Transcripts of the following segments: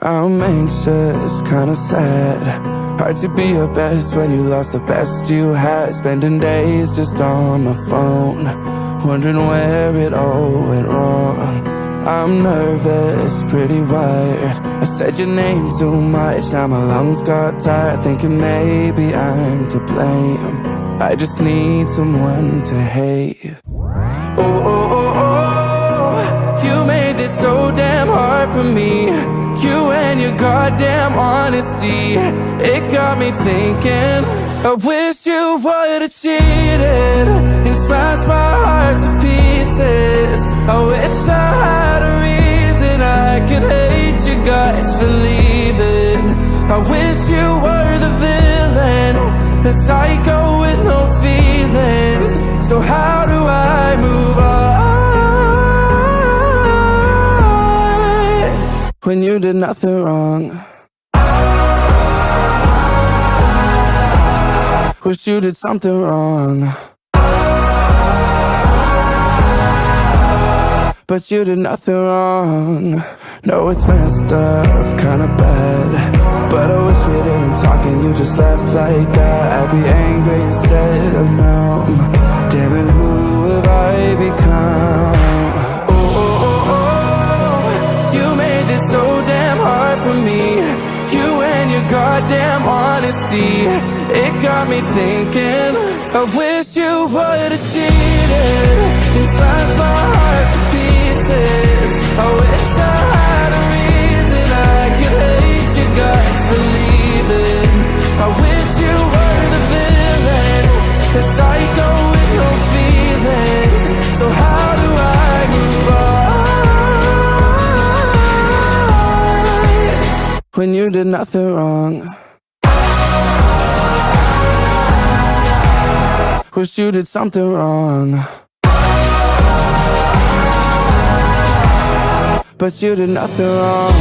I'm anxious, kinda sad. Hard to be your best when you lost the best you had. Spending days just on my phone, wondering where it all went wrong. I'm nervous, pretty wired. I said your name too much, now my lungs got tired. Thinking maybe I'm to blame. I just need someone to hate. Oh, oh, oh, oh, you made this so damn hard for me. You and your goddamn honesty, it got me thinking, I wish you would've cheated and smashed my heart to pieces. I wish I had a reason I could hate you guys for leaving. I wish you were the villain, the psycho with no feelings. So how do I move on when you did nothing wrong? Wish you did something wrong, but you did nothing wrong. No, it's messed up, kinda bad, but I wish we didn't talk and you just left like that. I'd be angry instead of numb. Damn it, who have I become? Oh, oh, oh, oh, you made this so damn hard for me. You and your goddamn honesty, it got me thinking, I wish you would've cheated and slashed my heart to pieces. I wish I had a reason I could hate you guys for leaving. I wish you were the villain, the psycho with no feelings. So how do I move on when you did nothing wrong? Wish you did something wrong, but you did nothing wrong.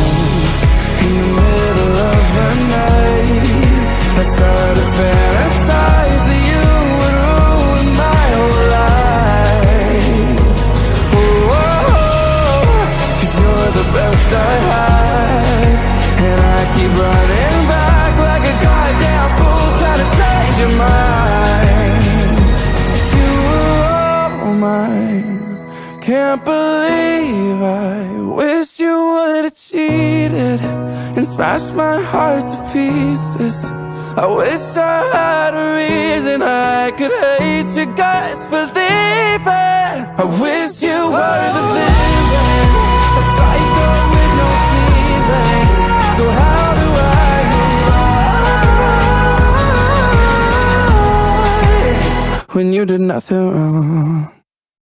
In the middle of the night, I started to fantasize that you would ruin my whole life. Oh, oh, oh, 'cause you're the best I had, and I keep running back like a goddamn fool, trying to change your mind. You were all mine. Can't believe I wish you would've cheated and smashed my heart to pieces. I wish I had a reason I could hate you guys for leaving. I wish you were the villain, a psycho with no feelings. So how do I move on when you did nothing wrong?